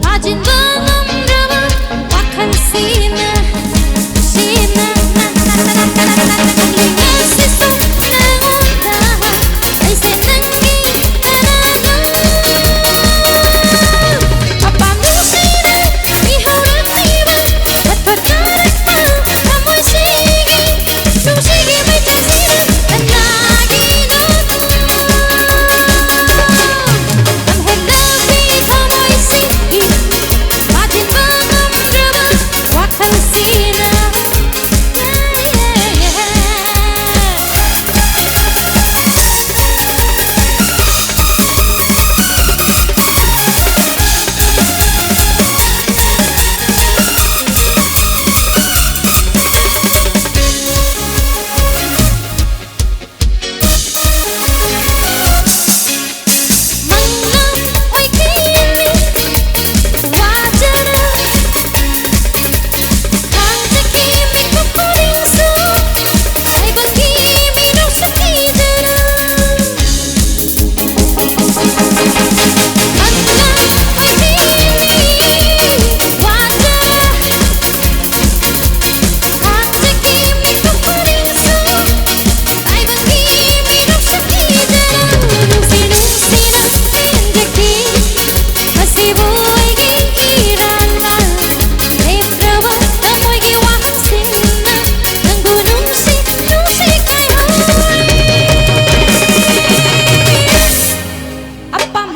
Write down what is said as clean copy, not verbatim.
빠진 마음으로 wakal sina sina liwasiso nauna ay sinanggi anana papamusina ihawan iba at pagkarasta kamusigi susigi may tasina at naginata ang halabi kamoy sige 빠진 마음으로 wakal sina Manglang oy kini wajara Hanggang kimi kukuringso ay bagimi daw sa kidara Manglang oy kini wajara Hanggang kimi kukuringso ay bagimi daw sa kidara Nung sinusira masih buhay gigirana ay prawa amoy giwasin na ang gunung si kay hoy apam